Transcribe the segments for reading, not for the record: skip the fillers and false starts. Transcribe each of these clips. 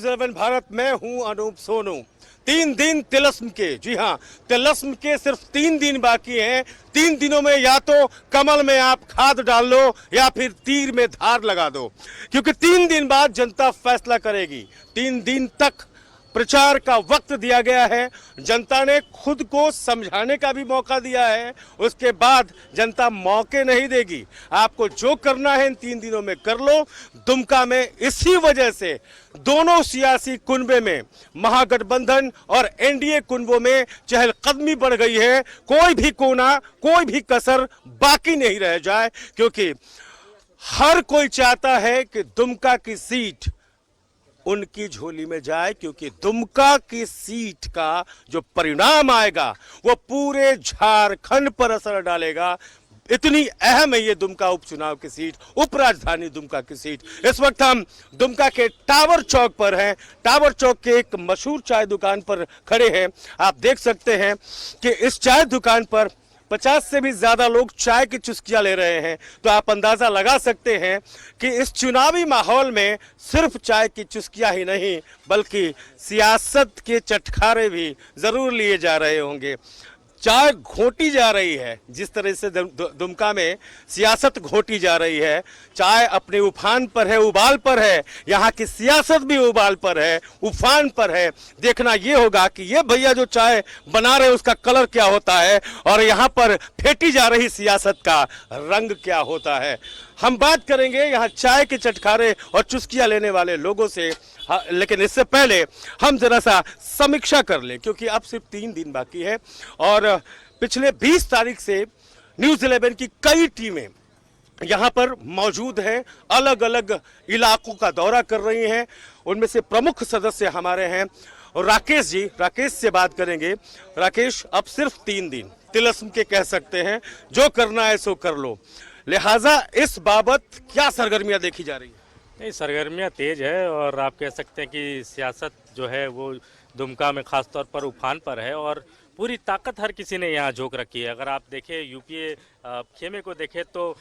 News 11 Bharat. मैं हूं अनूप सोनू। 3 दिन तिलस्म के, जी हाँ, तिलस्म के सिर्फ 3 दिन बाकी हैं। 3 दिनों में या तो कमल में आप खाद डाल लो या फिर तीर में धार लगा दो, क्योंकि 3 दिन बाद जनता फैसला करेगी। 3 दिन तक प्रचार का वक्त दिया गया है। जनता ने खुद को समझाने का भी मौका दिया है। उसके बाद जनता मौके नहीं देगी। आपको जो करना है इन 3 दिनों में कर लो। दुमका में इसी वजह से दोनों सियासी कुनबे में, महागठबंधन और एनडीए कुनबों में चहलकदमी बढ़ गई है। कोई भी कोना, कोई भी कसर बाकी नहीं रह जाए, क्योंकि हर कोई चाहता है कि दुमका की सीट उनकी झोली में जाए, क्योंकि दुमका की सीट का जो परिणाम आएगा वो पूरे झारखंड पर असर डालेगा। इतनी अहम है ये दुमका उपचुनाव की सीट, उपराजधानी दुमका की सीट। इस वक्त हम दुमका के टावर चौक पर हैं। टावर चौक के एक मशहूर चाय दुकान पर खड़े हैं। आप देख सकते हैं कि इस चाय दुकान पर 50 से भी ज्यादा लोग चाय की चुस्कियां ले रहे हैं। तो आप अंदाजा लगा सकते हैं कि इस चुनावी माहौल में सिर्फ चाय की चुस्कियां ही नहीं, बल्कि सियासत के चटखारे भी जरूर लिए जा रहे होंगे। चाय घोटी जा रही है, जिस तरह से दुमका में सियासत घोटी जा रही है। चाय अपने उफान पर है, उबाल पर है। यहाँ की सियासत भी उबाल पर है, उफान पर है। देखना ये होगा कि ये भैया जो चाय बना रहे हैं उसका कलर क्या होता है और यहाँ पर फेंटी जा रही सियासत का रंग क्या होता है। हम बात करेंगे यहाँ चाय के चटखारे और चुस्कियां लेने वाले लोगों से। लेकिन इससे पहले हम जरा सा समीक्षा कर लें, क्योंकि अब सिर्फ 3 दिन बाकी है और पिछले 20 तारीख से न्यूज़ 11 की कई टीमें यहाँ पर मौजूद हैं, अलग अलग इलाकों का दौरा कर रही हैं। उनमें से प्रमुख सदस्य हमारे हैं राकेश जी। राकेश से बात करेंगे। राकेश, अब सिर्फ 3 दिन तिलस्म के कह सकते हैं, जो करना है सो कर लो। लिहाजा इस बाबत क्या सरगर्मियां देखी जा रही है? नहीं, सरगर्मियाँ तेज है और आप कह सकते हैं कि सियासत जो है वो दुमका में खास तौर पर उफान पर है और पूरी ताकत हर किसी ने यहाँ झोंक रखी है। अगर आप देखें यूपीए खेमे को देखें तो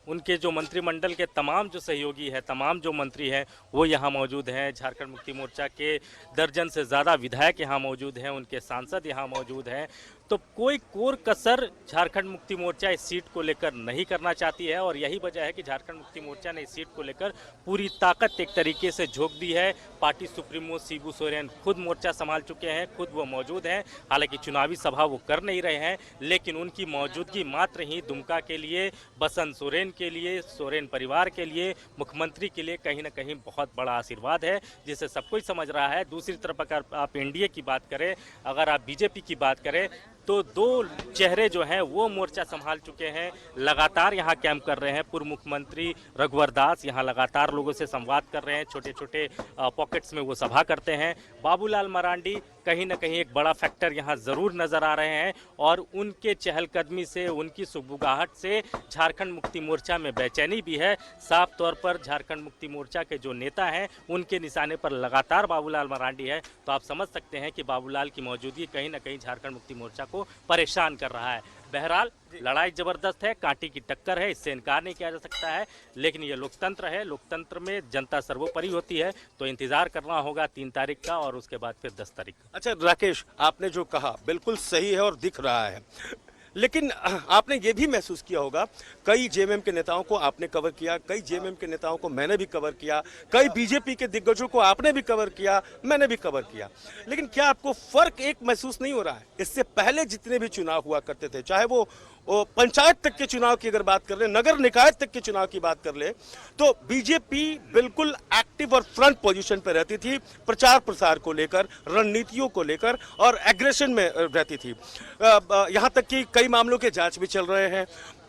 उनके जो मंत्रिमंडल के तमाम जो सहयोगी हैं, तमाम जो मंत्री हैं वो यहाँ मौजूद हैं। झारखंड मुक्ति मोर्चा के दर्जन से ज़्यादा विधायक यहाँ मौजूद हैं, उनके सांसद यहाँ मौजूद हैं। तो कोई कोर कसर झारखंड मुक्ति मोर्चा इस सीट को लेकर नहीं करना चाहती है और यही वजह है कि झारखंड मुक्ति मोर्चा ने इस सीट को लेकर पूरी ताकत एक तरीके से झोंक दी है। पार्टी सुप्रीमो शिबू सोरेन खुद मोर्चा संभाल चुके हैं, खुद वो मौजूद हैं। हालांकि चुनावी सभा वो कर नहीं रहे हैं, लेकिन उनकी मौजूदगी मात्र ही दुमका के लिए, बसंत सोरेन के लिए, सोरेन परिवार के लिए, मुख्यमंत्री के लिए कहीं ना कहीं बहुत बड़ा आशीर्वाद है, जिसे सब कोई समझ रहा है। दूसरी तरफ अगर आप एनडीए की बात करें, अगर आप बीजेपी की बात करें, तो 2 चेहरे जो हैं वो मोर्चा संभाल चुके हैं, लगातार यहाँ कैंप कर रहे हैं। पूर्व मुख्यमंत्री रघुवर दास यहाँ लगातार लोगों से संवाद कर रहे हैं, छोटे छोटे पॉकेट्स में वो सभा करते हैं। बाबूलाल मरांडी कहीं ना कहीं एक बड़ा फैक्टर यहाँ ज़रूर नज़र आ रहे हैं और उनके चहलकदमी से, उनकी सुगबुगाहट से झारखंड मुक्ति मोर्चा में बेचैनी भी है। साफ तौर पर झारखंड मुक्ति मोर्चा के जो नेता हैं उनके निशाने पर लगातार बाबूलाल मरांडी है। तो आप समझ सकते हैं कि बाबूलाल की मौजूदगी कहीं ना कहीं झारखंड मुक्ति मोर्चा को परेशान कर रहा है। बहरहाल लड़ाई जबरदस्त है, कांटे की टक्कर है, इससे इनकार नहीं किया जा सकता है। लेकिन ये लोकतंत्र है, लोकतंत्र में जनता सर्वोपरि होती है। तो इंतजार करना होगा 3 तारीख का और उसके बाद फिर 10 तारीख का। अच्छा राकेश, आपने जो कहा बिल्कुल सही है और दिख रहा है, लेकिन आपने ये भी महसूस किया होगा, कई जेएमएम के नेताओं को आपने कवर किया, कई जेएमएम के नेताओं को मैंने भी कवर किया, कई बीजेपी के दिग्गजों को आपने भी कवर किया, मैंने भी कवर किया। लेकिन क्या आपको फर्क एक महसूस नहीं हो रहा है? इससे पहले जितने भी चुनाव हुआ करते थे, चाहे वो पंचायत तक के चुनाव की अगर बात कर ले, नगर निकाय तक के चुनाव की बात कर ले, तो बीजेपी बिल्कुल एक्टिव और फ्रंट पोजीशन पर रहती थी, प्रचार प्रसार को लेकर, रणनीतियों को लेकर और एग्रेशन में रहती थी। यहाँ तक कि कई मामलों के जांच भी चल रहे हैं,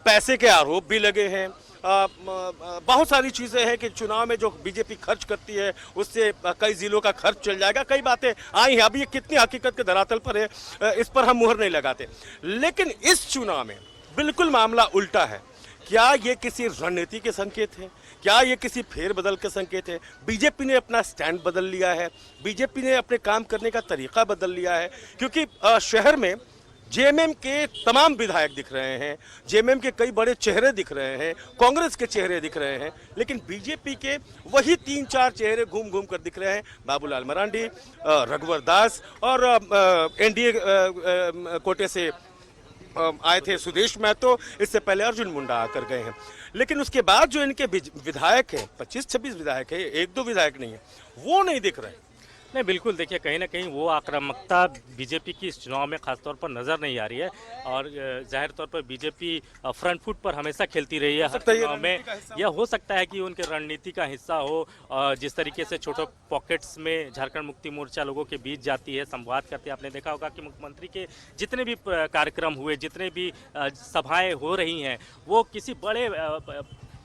पैसे के आरोप भी लगे हैं। बहुत सारी चीज़ें हैं कि चुनाव में जो बीजेपी खर्च करती है उससे कई जिलों का खर्च चल जाएगा। कई बातें आई हैं, अभी ये कितनी हकीकत के धरातल पर है इस पर हम मुहर नहीं लगाते। लेकिन इस चुनाव में बिल्कुल मामला उल्टा है। क्या ये किसी रणनीति के संकेत है? क्या ये किसी फेरबदल के संकेत है? बीजेपी ने अपना स्टैंड बदल लिया है, बीजेपी ने अपने काम करने का तरीका बदल लिया है, क्योंकि शहर में जेएमएम के तमाम विधायक दिख रहे हैं, जेएमएम के कई बड़े चेहरे दिख रहे हैं, कांग्रेस के चेहरे दिख रहे हैं, लेकिन बीजेपी के वही 3-4 चेहरे घूम घूम कर दिख रहे हैं। बाबूलाल मरांडी, रघुवर दास और एनडीए कोटे से आए थे सुदेश महतो, इससे पहले अर्जुन मुंडा आकर गए हैं। लेकिन उसके बाद जो इनके विधायक हैं, 25-26 विधायक है, 1-2 विधायक नहीं है, वो नहीं दिख रहे। नहीं, बिल्कुल देखिए, कहीं ना कहीं वो आक्रामकता बीजेपी की इस चुनाव में खासतौर पर नज़र नहीं आ रही है। और जाहिर तौर पर बीजेपी फ्रंट फुट पर हमेशा खेलती रही है हर चुनाव में। यह हो सकता है कि उनके रणनीति का हिस्सा हो, जिस तरीके से छोटे पॉकेट्स में झारखंड मुक्ति मोर्चा लोगों के बीच जाती है, संवाद करती है। आपने देखा होगा कि मुख्यमंत्री के जितने भी कार्यक्रम हुए, जितने भी सभाएँ हो रही हैं, वो किसी बड़े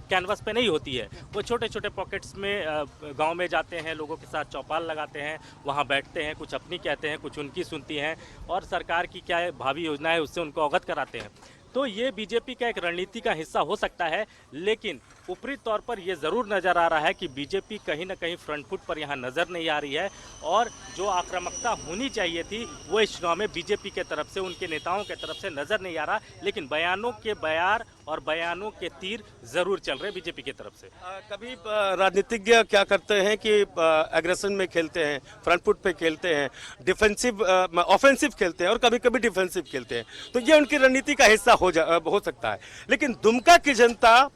कैनवस पे नहीं होती है। वो छोटे छोटे पॉकेट्स में गांव में जाते हैं, लोगों के साथ चौपाल लगाते हैं, वहां बैठते हैं, कुछ अपनी कहते हैं, कुछ उनकी सुनती हैं, और सरकार की क्या भावी योजना है उससे उनको अवगत कराते हैं। तो ये बीजेपी का एक रणनीति का हिस्सा हो सकता है, लेकिन ऊपरी तौर पर यह ज़रूर नज़र आ रहा है कि बीजेपी कहीं ना कहीं फ्रंट फुट पर यहाँ नज़र नहीं आ रही है। और जो आक्रामकता होनी चाहिए थी वो इस चुनाव में बीजेपी के तरफ से, उनके नेताओं के तरफ से नज़र नहीं आ रहा। लेकिन बयानों के बयार और बयानों के तीर ज़रूर चल रहे बीजेपी की तरफ से। कभी राजनीतिज्ञ क्या करते हैं कि एग्रेशन में खेलते हैं, फ्रंट फुट पे खेलते हैं, डिफेंसिव ऑफेंसिव खेलते हैं और कभी कभी डिफेंसिव खेलते हैं। तो ये उनकी रणनीति का हिस्सा हो सकता है। लेकिन दुमका की जनता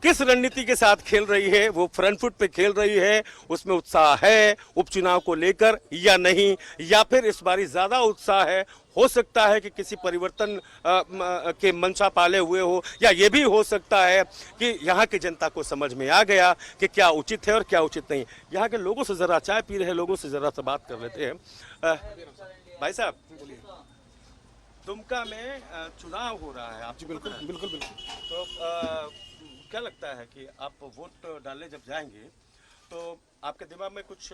किस रणनीति के साथ खेल रही है, वो फ्रंट फुट पे खेल रही है, उसमें उत्साह है उपचुनाव को लेकर या नहीं, या फिर इस बारी ज्यादा उत्साह है। हो सकता है कि किसी परिवर्तन के मंशा पाले हुए हो, या ये भी हो सकता है कि यहाँ की जनता को समझ में आ गया कि क्या उचित है और क्या उचित नहीं। यहाँ के लोगों से जरा, चाय पी रहे लोगों से जरा सा बात कर लेते हैं। भाई साहब, दुमका में चुनाव हो रहा है, आप? जी बिल्कुल बिल्कुल बिल्कुल। तो क्या लगता है कि आप वोट डालने जब जाएंगे तो आपके दिमाग में कुछ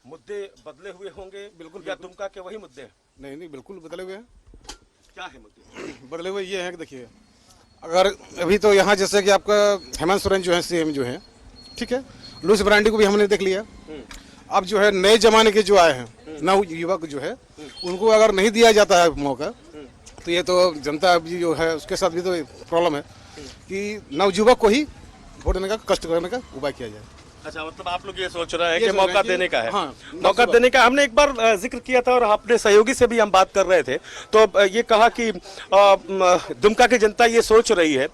मुद्दे बदले हुए होंगे? बिल्कुल, या दुमका के वही मुद्दे? नहीं नहीं, बिल्कुल बदले हुए हैं। क्या है मुद्दे? बदले हुए ये हैं कि देखिए, अगर अभी तो यहाँ जैसे कि आपका हेमंत सोरेन जो है सीएम जो है, ठीक है, लुइस ब्रांडी को भी हमने देख लिया। अब जो है नए जमाने के जो आए हैं, नव युवक जो है, उनको अगर नहीं दिया जाता है मौका, तो ये तो जनता अभी जो है उसके साथ भी तो प्रॉब्लम है कि नवयुवक को ही वोट देने का, कष्ट करने का उपाय किया जाए। अच्छा, मतलब आप लोग ये सोच रहे हैं कि मौका देने का है। हाँ, मौका देने का हमने एक बार जिक्र किया था और अपने सहयोगी से भी हम बात कर रहे थे, तो ये कहा कि दुमका की जनता ये सोच रही है,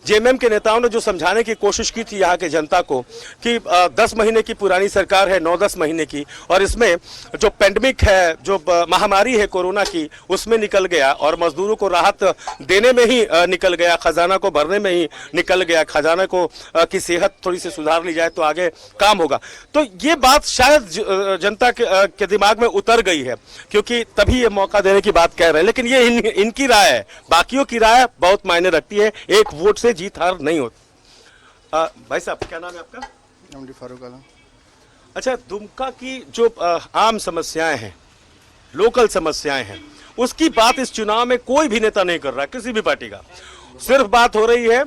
जेएमएम के नेताओं ने जो समझाने की कोशिश की थी यहाँ के जनता को कि 10 महीने की पुरानी सरकार है, 9-10 महीने की, और इसमें जो पेंडेमिक है, जो महामारी है कोरोना की, उसमें निकल गया और मजदूरों को राहत देने में ही निकल गया, खजाना को भरने में ही निकल गया, खजाना को की सेहत थोड़ी सी सुधार ली जाए तो आगे काम होगा। तो ये बात शायद जनता के दिमाग में उतर गई है, क्योंकि तभी ये मौका देने की बात कह रहे हैं। लेकिन ये इनकी राय है, बाकियों की राय बहुत मायने रखती है, एक वोट से जीत हार नहीं होती। भाई साहब, क्या नाम है आपका? एमडी फारूक आलम। अच्छा, दुमका की जो आम समस्याएं हैं, लोकल समस्याएं हैं, उसकी बात इस चुनाव में कोई भी नेता नहीं कर रहा है, किसी भी पार्टी का। सिर्फ बात हो रही है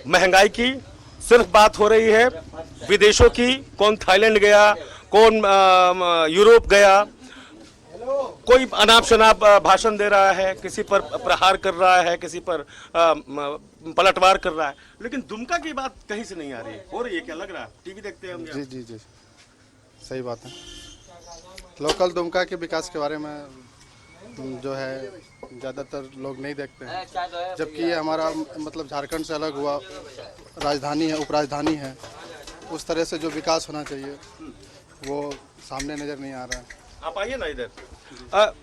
महंगाई की, सिर्फ बात हो रही है विदेशों की, कौन थाईलैंड गया, कौन यूरोप गया, कोई अनाप शनाप भाषण दे रहा है, किसी पर प्रहार कर रहा है, किसी पर पलटवार कर रहा है। लेकिन दुमका की बात कहीं से नहीं आ रही है। हो रही है क्या? लग रहा है, टीवी देखते हैं हम। जी जी जी, सही बात है। लोकल दुमका के विकास के बारे में जो है ज़्यादातर लोग नहीं देखते हैं, जबकि ये हमारा मतलब झारखंड से अलग हुआ राजधानी है, उपराजधानी है, उस तरह से जो विकास होना चाहिए वो सामने नज़र नहीं आ रहा है। आप आइए ना इधर।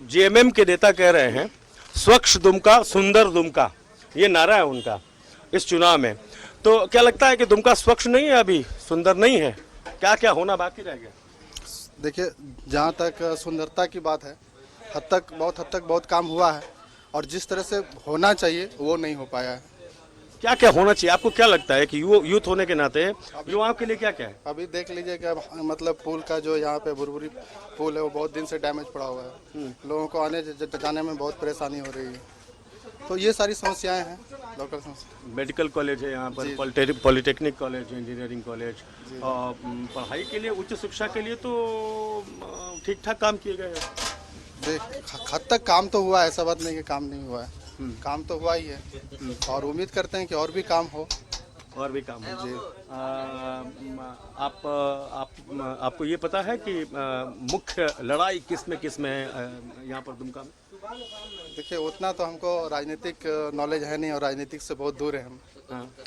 जेएमएम के नेता कह रहे हैं स्वच्छ दुमका, सुंदर दुमका, ये नारा है उनका इस चुनाव में। तो क्या लगता है कि दुमका स्वच्छ नहीं है, अभी सुंदर नहीं है? क्या क्या होना बाकी रह गया? देखिए, जहाँ तक सुंदरता की बात है, बहुत हद तक बहुत काम हुआ है, और जिस तरह से होना चाहिए वो नहीं हो पाया है। क्या क्या होना चाहिए? आपको क्या लगता है कि यूथ होने के नाते युवाओं के लिए क्या क्या है? अभी देख लीजिए कि मतलब पुल का जो यहाँ पे बुरबुरी पुल है वो बहुत दिन से डैमेज पड़ा हुआ है, लोगों को आने जाने में बहुत परेशानी हो रही है। तो ये सारी समस्याएं हैं, लोकल समस्या। मेडिकल कॉलेज है यहाँ पर, पॉलिटेक्निक कॉलेज, इंजीनियरिंग कॉलेज, और पढ़ाई के लिए, उच्च शिक्षा के लिए तो ठीक ठाक काम किए गए हैं। हद तक काम तो हुआ है, ऐसा बात नहीं कि काम नहीं हुआ है, काम तो हुआ ही है और उम्मीद करते हैं कि और भी काम हो। और भी काम है जी। आपको ये पता है कि मुख्य लड़ाई किस में है यहाँ पर दुमका में? देखिए उतना तो हमको राजनीतिक नॉलेज है नहीं और राजनीतिक से बहुत दूर है हम।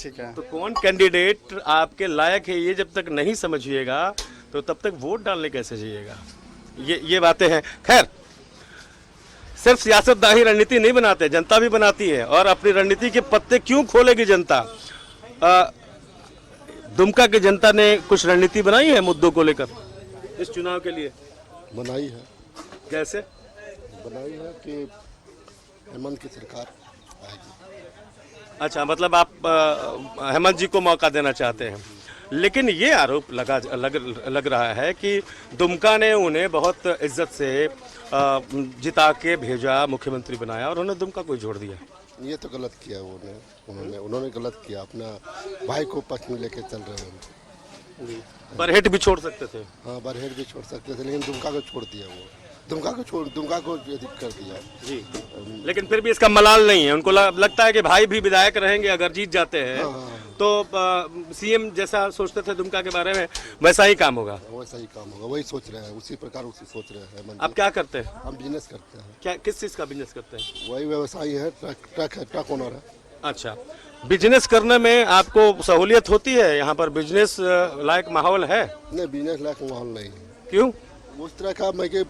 ठीक है। तो कौन कैंडिडेट आपके लायक है ये जब तक नहीं समझिएगा तो तब तक वोट डालने कैसे जाइएगा? ये बातें हैं। खैर, सिर्फ सियासतदान ही रणनीति नहीं बनाते, जनता भी बनाती है। और अपनी रणनीति के पत्ते क्यों खोलेगी जनता? दुमका की जनता ने कुछ रणनीति बनाई है मुद्दों को लेकर इस चुनाव के लिए? बनाई है। कैसे बनाई है कि हेमंत की सरकार आएगी। अच्छा, मतलब आप हेमंत जी को मौका देना चाहते हैं। लेकिन ये आरोप लग रहा है कि दुमका ने उन्हें बहुत इज्जत से जिता के भेजा, मुख्यमंत्री बनाया और उन्होंने दुमका को छोड़ दिया। ये तो गलत किया उन्होंने गलत किया। अपना भाई को पक्ष में लेके चल रहे हैं। बरहेट भी छोड़ सकते थे। हाँ, बरहेट भी छोड़ सकते थे, लेकिन दुमका को छोड़ दिया। वो दुमका को अधिक कर दिया जी। लेकिन फिर भी इसका मलाल नहीं है। उनको लगता है कि भाई भी विधायक रहेंगे अगर जीत जाते हैं। हाँ। तो सीएम जैसा सोचते थे दुमका के बारे में वैसा ही काम होगा। वैसा ही काम होगा, वही सोच रहे हैं, उसी प्रकार उसी सोच रहे हैं। आप क्या करते हैं? हम बिजनेस करते हैं। क्या, किस चीज़ का बिजनेस करते हैं? वही व्यवसायी है, ट्रक ओनर है। अच्छा, बिजनेस करने में आपको सहूलियत होती है? यहाँ पर बिजनेस लायक माहौल है? नहीं, बिजनेस लायक माहौल नहीं है। क्यों? उस तरह का मैं कि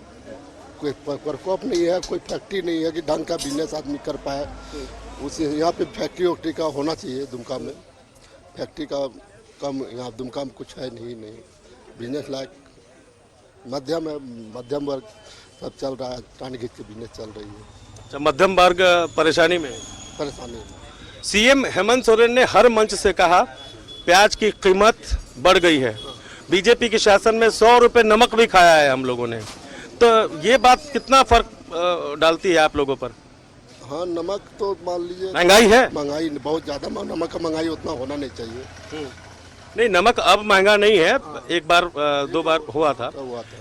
कोई प्रकोप नहीं है, कोई फैक्ट्री नहीं है कि ढंग का बिजनेस आदमी कर पाए। उसे यहाँ पे फैक्ट्री का होना चाहिए दुमका में। फैक्ट्री का कम यहाँ दुमका में कुछ है नहीं। बिजनेस लायक मध्यम वर्ग सब चल रहा है। टानी घीच के बिजनेस चल रही है। अच्छा, मध्यम वर्ग परेशानी में? परेशानी। सीएम हेमंत सोरेन ने हर मंच से कहा प्याज की कीमत बढ़ गई है। बीजेपी के शासन में 100 रुपए नमक भी खाया है हम लोगों ने। तो ये बात कितना फर्क डालती है आप लोगों पर? हाँ, नमक तो मान लीजिए महंगाई है। महंगाई बहुत ज़्यादा। नमक का महंगाई उतना होना नहीं चाहिए। नहीं, नमक अब महंगा नहीं है। एक बार 2 बार हुआ था।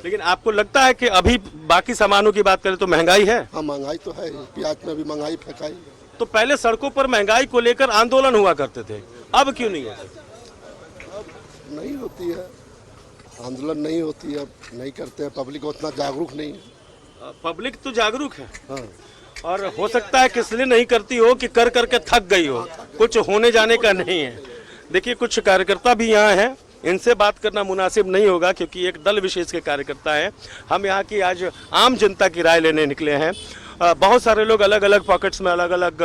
लेकिन आपको लगता है कि अभी बाकी सामानों की बात करें तो महंगाई है? हाँ, महंगाई तो है। प्याज में भी महंगाई फेंकाई। तो पहले सड़कों पर महंगाई को लेकर आंदोलन हुआ करते थे, अब क्यों नहीं होते? अब नहीं होती है आंदोलन, नहीं होती है, नहीं करते हैं। पब्लिक उतना जागरूक नहीं है। पब्लिक तो जागरूक है। हाँ। और हो सकता है कि इसलिए नहीं करती हो कि कर करके थक गई हो, कुछ होने जाने का नहीं है। देखिए, कुछ कार्यकर्ता भी यहाँ हैं, इनसे बात करना मुनासिब नहीं होगा क्योंकि एक दल विशेष के कार्यकर्ता हैं। हम यहाँ की आज आम जनता की राय लेने निकले हैं। बहुत सारे लोग अलग अलग पॉकेट्स में अलग अलग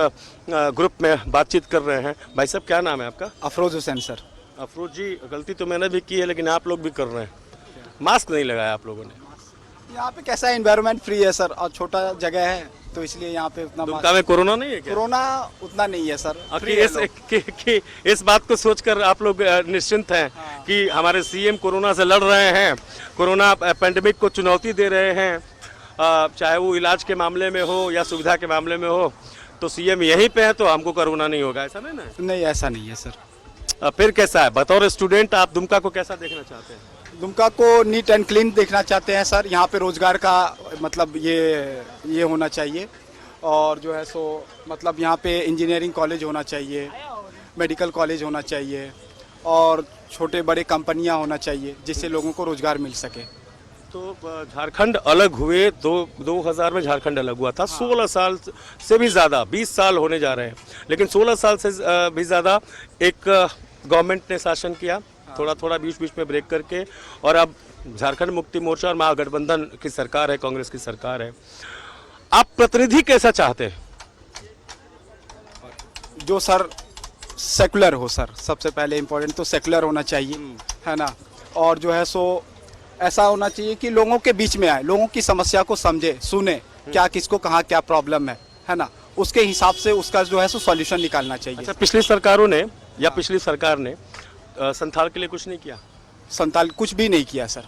ग्रुप में बातचीत कर रहे हैं। भाई साहब, क्या नाम है आपका? अफरोज हुसैन सर। अफरोज जी, गलती तो मैंने भी की है लेकिन आप लोग भी कर रहे हैं। मास्क नहीं लगाया आप लोगों ने। यहाँ पे कैसा एनवायरनमेंट फ्री है सर, और छोटा जगह है तो इसलिए यहाँ पे उतना दुमका में कोरोना नहीं है क्या? कोरोना उतना नहीं है सर। कि इस बात को सोचकर आप लोग निश्चिंत हैं कि हमारे सीएम कोरोना से लड़ रहे हैं, कोरोना पेंडेमिक को चुनौती दे रहे हैं, चाहे वो इलाज के मामले में हो या सुविधा के मामले में हो, तो सीएम यहीं पे है तो हमको कोरोना नहीं होगा, ऐसा नहीं ना? नहीं, ऐसा नहीं है सर। फिर कैसा है? बतौर स्टूडेंट आप दुमका को कैसा देखना चाहते हैं? दुमका को नीट एंड क्लीन देखना चाहते हैं सर। यहाँ पे रोजगार का मतलब ये होना चाहिए, और जो है सो मतलब यहाँ पे इंजीनियरिंग कॉलेज होना चाहिए, मेडिकल कॉलेज होना चाहिए, और छोटे बड़े कंपनियाँ होना चाहिए जिससे लोगों को रोजगार मिल सके। तो झारखंड अलग हुए, 2000 में झारखंड अलग हुआ था। 16 साल से भी ज़्यादा, 20 साल होने जा रहे हैं, लेकिन 16 साल से भी ज़्यादा एक गवर्नमेंट ने शासन किया, थोड़ा थोड़ा बीच बीच में ब्रेक करके, और अब झारखंड मुक्ति मोर्चा और महागठबंधन की सरकार है, कांग्रेस की सरकार है। आप प्रतिनिधि कैसा चाहते हैं? जो सर सेकुलर हो सर, सबसे पहले इम्पोर्टेंट तो सेकुलर होना चाहिए, है ना। और जो है सो ऐसा होना चाहिए कि लोगों के बीच में आए, लोगों की समस्या को समझे, सुने, क्या किसको कहाँ क्या प्रॉब्लम है ना, उसके हिसाब से उसका जो है सो सॉल्यूशन निकालना चाहिए। अच्छा, पिछली सरकारों ने या पिछली सरकार ने संथाल के लिए कुछ नहीं किया? संथाल कुछ भी नहीं किया सर,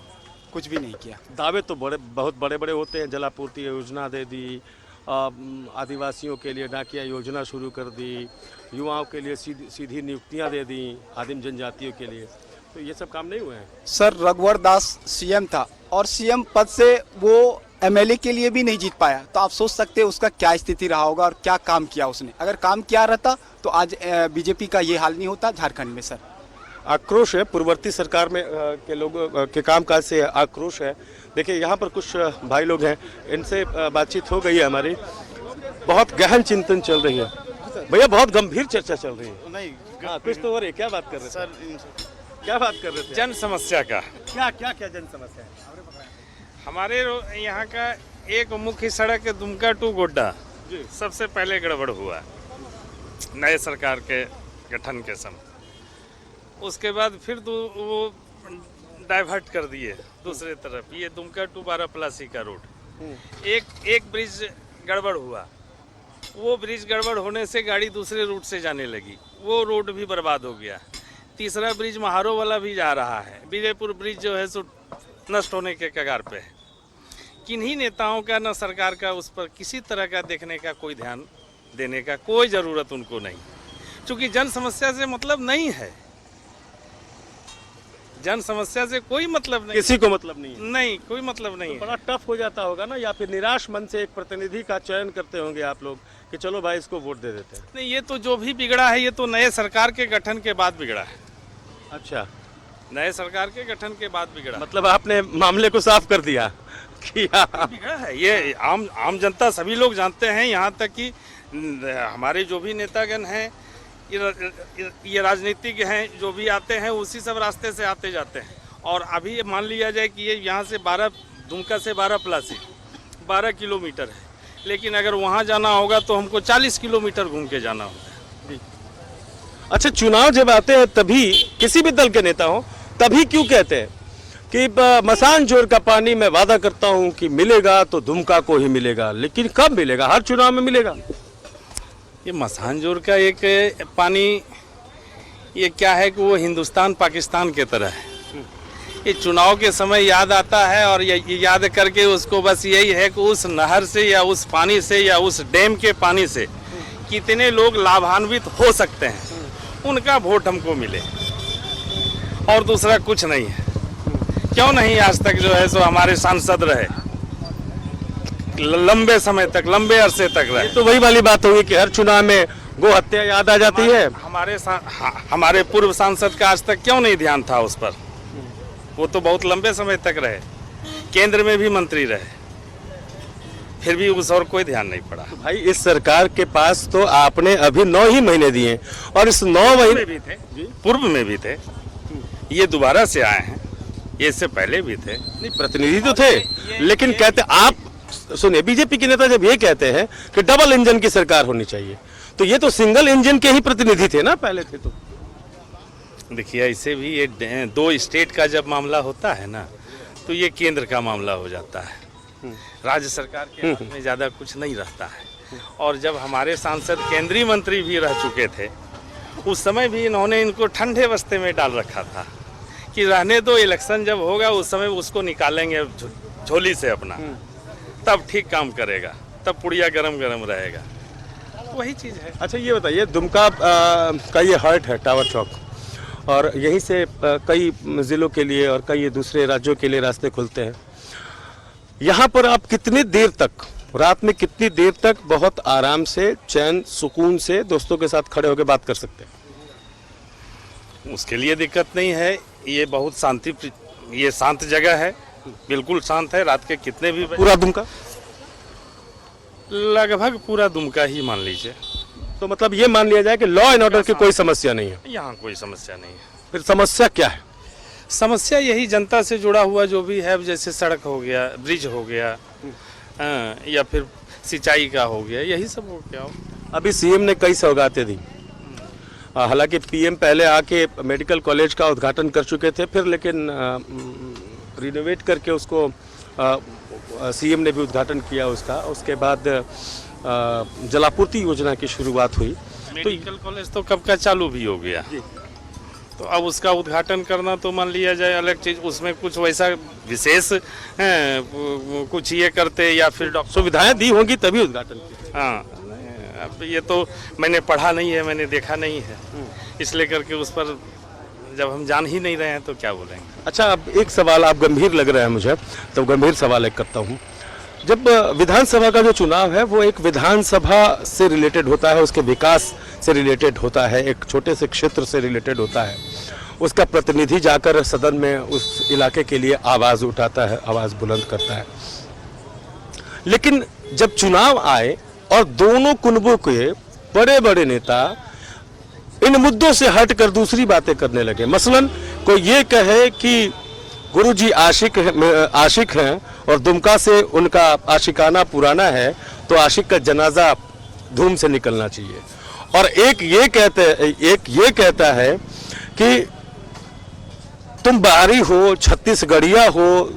कुछ भी नहीं किया। दावे तो बहुत बड़े बड़े होते हैं, जलापूर्ति योजना दे दी, आदिवासियों के लिए डाकिया योजना शुरू कर दी, युवाओं के लिए सीधी नियुक्तियां दे दी, आदिम जनजातियों के लिए, तो ये सब काम नहीं हुए हैं। सर रघुवर दास सीएम था और सीएम पद से वो एमएलए के लिए भी नहीं जीत पाया, तो आप सोच सकते हैं उसका क्या स्थिति रहा होगा और क्या काम किया उसने। अगर काम किया रहता तो आज बीजेपी का ये हाल नहीं होता झारखंड में। सर आक्रोश है पूर्ववर्ती सरकार में के लोगों के कामकाज से आक्रोश है। देखिए यहाँ पर कुछ भाई लोग हैं, इनसे बातचीत हो गई है हमारी। बहुत गहन चिंतन चल रही है भैया, बहुत गंभीर चर्चा चल रही है। नहीं हाँ, कुछ तो हो रही है। क्या बात कर रहे थे सर, क्या बात कर रहे थे? जन समस्या का क्या क्या क्या जन समस्या है? हमारे यहाँ का एक मुख्य सड़क दुमका टू गोड्डा सबसे पहले गड़बड़ हुआ नए सरकार के गठन के समय। उसके बाद फिर वो डाइवर्ट कर दिए दूसरे तरफ, ये दुमका टू बारापलासी का रोड। एक ब्रिज गड़बड़ हुआ, वो ब्रिज गड़बड़ होने से गाड़ी दूसरे रूट से जाने लगी, वो रोड भी बर्बाद हो गया। तीसरा ब्रिज महारो वाला भी जा रहा है, विजयपुर ब्रिज जो है सो नष्ट होने के कगार पे है। किन्हीं नेताओं का न सरकार का उस पर किसी तरह का देखने का कोई ध्यान देने का कोई ज़रूरत उनको नहीं, क्योंकि जन समस्या से मतलब नहीं है। जन समस्या से कोई मतलब नहीं, किसी को मतलब नहीं है। नहीं कोई मतलब नहीं तो है। बड़ा टफ हो जाता होगा ना, या फिर निराश मन से एक प्रतिनिधि का चयन करते होंगे आप लोग कि चलो भाई इसको वोट दे देते हैं। नहीं, ये तो जो भी बिगड़ा है ये तो नए सरकार के गठन के बाद बिगड़ा है। अच्छा, नए सरकार के गठन के बाद बिगड़ा मतलब आपने मामले को साफ कर दिया कि बिगड़ा है। ये आम जनता सभी लोग जानते हैं, यहाँ तक कि हमारे जो भी नेतागण हैं, ये राजनीतिज्ञ हैं, जो भी आते हैं उसी सब रास्ते से आते जाते हैं। और अभी मान लिया जाए कि ये यहाँ से दुमका से बारापलासी 12 किलोमीटर है, लेकिन अगर वहाँ जाना होगा तो हमको 40 किलोमीटर घूम के जाना होगा। अच्छा, चुनाव जब आते हैं तभी किसी भी दल के नेता हो तभी क्यों कहते हैं कि मसान जोर का पानी मैं वादा करता हूं कि मिलेगा तो दुमका को ही मिलेगा, लेकिन कब मिलेगा? हर चुनाव में मिलेगा। ये मसान जोर का एक पानी ये क्या है कि वो हिंदुस्तान पाकिस्तान के तरह है। ये चुनाव के समय याद आता है और ये याद करके उसको बस यही है कि उस नहर से या उस पानी से या उस डैम के पानी से कितने लोग लाभान्वित हो सकते हैं, उनका वोट हमको मिले, और दूसरा कुछ नहीं है। क्यों नहीं आज तक जो है सो हमारे सांसद रहे, लंबे समय तक, लंबे अरसे तक रहे। तो वही वाली बात होगी कि हर चुनाव में गो हत्या याद आ जाती है। हमारे पूर्व सांसद का आज तक क्यों नहीं ध्यान था उस पर? वो तो बहुत लंबे समय तक रहे, केंद्र में भी मंत्री रहे, फिर भी उस और कोई ध्यान नहीं पड़ा। तो भाई इस सरकार के पास तो आपने अभी 9 ही महीने दिए, और इस 9 महीने भी थे, पूर्व में भी थे, ये दोबारा से आए हैं, ये इससे पहले भी थे। नहीं, प्रतिनिधि तो थे, लेकिन कहते आप सुनिए, बीजेपी के नेता जब ये कहते हैं कि डबल इंजन की सरकार होनी चाहिए, तो ये तो सिंगल इंजन के ही प्रतिनिधि थे ना, पहले थे। तो देखिए, ऐसे भी ये 2 स्टेट का जब मामला होता है ना, तो ये केंद्र का मामला हो जाता है, राज्य सरकार के हाथ में ज़्यादा कुछ नहीं रहता है। और जब हमारे सांसद केंद्रीय मंत्री भी रह चुके थे, उस समय भी इन्होंने इनको ठंडे बस्ते में डाल रखा था कि रहने दो, इलेक्शन जब होगा उस समय उसको निकालेंगे झोली से अपना, तब ठीक काम करेगा, तब पुड़िया गरम गरम रहेगा। वही चीज़ है। अच्छा, ये बताइए, दुमका का ये हार्ट है टावर चौक, और यहीं से कई ज़िलों के लिए और कई दूसरे राज्यों के लिए रास्ते खुलते हैं। यहाँ पर आप कितनी देर तक, रात में कितनी देर तक बहुत आराम से, चैन सुकून से दोस्तों के साथ खड़े होकर बात कर सकते हैं? उसके लिए दिक्कत नहीं है, ये बहुत ये शांत जगह है, बिल्कुल शांत है। रात के कितने भी पूरा दुमका, लगभग पूरा दुमका ही मान लीजिए। तो मतलब ये मान लिया जाए कि लॉ एंड ऑर्डर की कोई समस्या नहीं है? यहाँ कोई समस्या नहीं है। फिर समस्या क्या है? समस्या यही जनता से जुड़ा हुआ जो भी है, जैसे सड़क हो गया, ब्रिज हो गया, या फिर सिंचाई का हो गया, यही सब हो गया। अभी सीएम ने कई सौगातें दी, हालांकि पीएम पहले आके मेडिकल कॉलेज का उद्घाटन कर चुके थे, फिर लेकिन रिनोवेट करके उसको सीएम ने भी उद्घाटन किया उसका। उसके बाद जलापूर्ति योजना की शुरुआत हुई। मेडिकल कॉलेज तो कब का चालू भी हो गया, तो अब उसका उद्घाटन करना तो मान लिया जाए अलग चीज़। उसमें कुछ वैसा विशेष कुछ ये करते या फिर सुविधाएं दी होंगी तभी उद्घाटन किया। हाँ, अब ये तो मैंने पढ़ा नहीं है, मैंने देखा नहीं है, इसलिए करके उस पर जब हम जान ही नहीं रहे हैं तो क्या बोलेंगे। अच्छा, अब एक सवाल, आप गंभीर लग रहे हैं मुझे, तो गंभीर सवाल एक करता हूँ जब विधानसभा का जो चुनाव है वो एक विधानसभा से रिलेटेड होता है, उसके विकास से रिलेटेड होता है, एक छोटे से क्षेत्र से रिलेटेड होता है। उसका प्रतिनिधि जाकर सदन में उस इलाके के लिए आवाज़ उठाता है, आवाज़ बुलंद करता है। लेकिन जब चुनाव आए और दोनों कुनबों के बड़े बड़े नेता इन मुद्दों से हटकर दूसरी बातें करने लगे, मसलन कोई ये कहे कि गुरुजी आशिक हैं और दुमका से उनका आशिकाना पुराना है तो आशिक का जनाजा धूम से निकलना चाहिए, और एक ये कहता है कि तुम बाहरी हो, छत्तीसगढ़िया हो।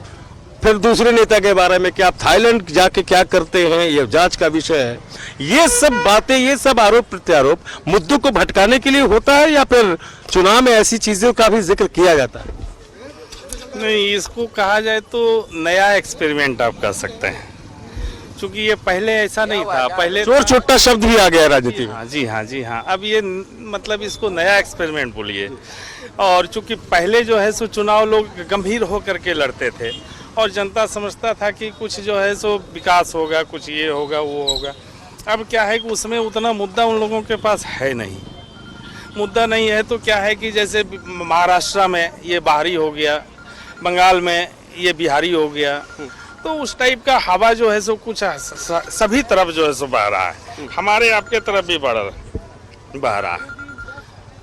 फिर दूसरे नेता के बारे में कि आप थाईलैंड जाके क्या करते हैं, ये जांच का विषय है। ये सब बातें, ये सब आरोप प्रत्यारोप मुद्दों को भटकाने के लिए होता है या फिर चुनाव में ऐसी चीजों का भी जिक्र किया जाता है? नहीं, इसको कहा जाए तो नया एक्सपेरिमेंट आप कह सकते हैं, क्योंकि ये पहले ऐसा नहीं था। पहले चोर छोटा शब्द भी आ गया राजनीति में। जी हाँ, अब ये मतलब इसको नया एक्सपेरिमेंट बोलिए। और चूंकि पहले जो है सो चुनाव लोग गंभीर होकर के लड़ते थे और जनता समझता था कि कुछ जो है सो विकास होगा, कुछ ये होगा वो होगा। अब क्या है कि उसमें उतना मुद्दा उन लोगों के पास है नहीं। मुद्दा नहीं है तो क्या है कि जैसे महाराष्ट्र में ये बाहरी हो गया, बंगाल में ये बिहारी हो गया, तो उस टाइप का हवा जो है सो कुछ सभी तरफ जो है सो बह रहा है, हमारे आपके तरफ भी बह रहा है।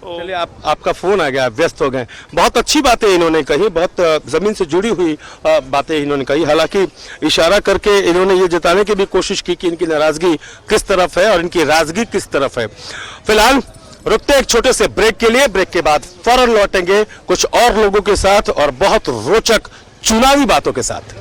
चलिए, आपका फोन आ गया, व्यस्त हो गए। बहुत अच्छी बातें इन्होंने कही, बहुत जमीन से जुड़ी हुई बातें इन्होंने कही। हालांकि इशारा करके इन्होंने ये जताने की भी कोशिश की कि इनकी नाराजगी किस तरफ है और इनकी राजगी किस तरफ है। फिलहाल रुकते एक छोटे से ब्रेक के लिए, ब्रेक के बाद फौरन लौटेंगे कुछ और लोगों के साथ और बहुत रोचक चुनावी बातों के साथ।